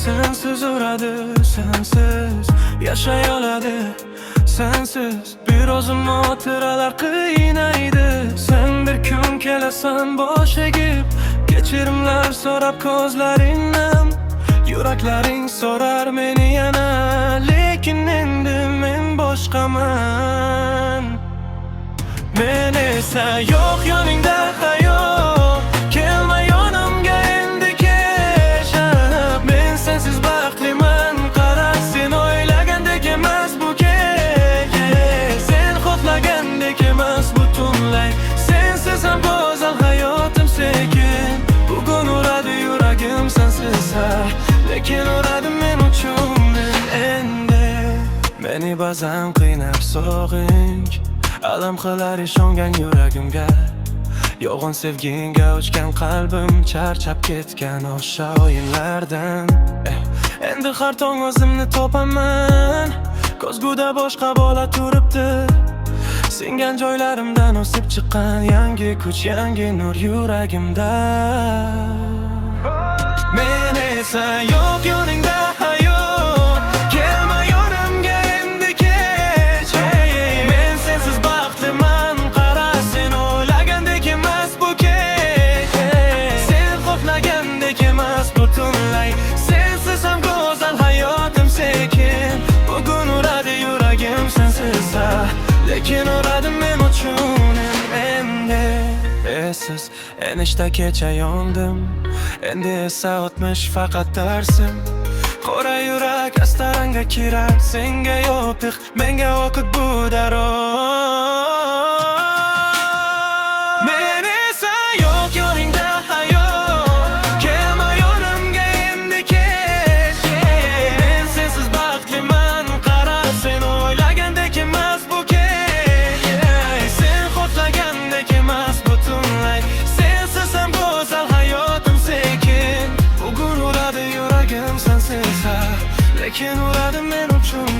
sensiz uradi, sensiz yashay oladi, sensiz bir o'zimni xotiralar qiynaydi. Sen bir kun kelasan bosh egib, kechirimlar so'rab ko'zlaringdan, yuraklaring so'rar meni yana, lekin endi men boshqaman. Men esa yo'q yoningda hayot, kelma yonimga endi kech. Men sensiz baxtliman, qara sen o'ylagandek emas bu kech. Sen xohlagandek emas butunlay, sensiz ham go'zal hayotim sekin. Bugun uradi yuragim sensiz, lekin uradi men uchun endi. Meni ba'zan qiynar sog'inch, alam qilar ishongan yuragimga. Yo'g'on sevginga uchgan qalbim, charchab ketgan o'sha o'yinlardan. Endi har tong o'zimni topaman, ko'zguda boshqa bola turibdi. Singan joylarimdan o'sib chiqqan yangi kuch, yangi nur yuragimda. Men esa yo'q yoningda hayot, kelma yonimga endi kech. Men sensiz baxtliman, qara sen o'ylagandek emas bu kech. Sen xohlagandek emas butunlay, sensiz ham go'zal hayotim sekin. Bugun uradi yuragim sensiz, lekin uradi men uchun endi. Siz enishda kecha yondim, endi esa o'tmish faqat darsim. Qora yurak astaranga kirar, senga yopiq, menga o'qit bu darov. Men esa yo'q yoningda hayot, kelma yonimga endi kech. Men sensiz baxtliman, qara sen o'ylagandek emas bu kech. Sen xohlagandek emas butunlay, sensiz ham go'zal hayotim sekin. Bugun uradi yuragim sensiz, lekin uradi men uchun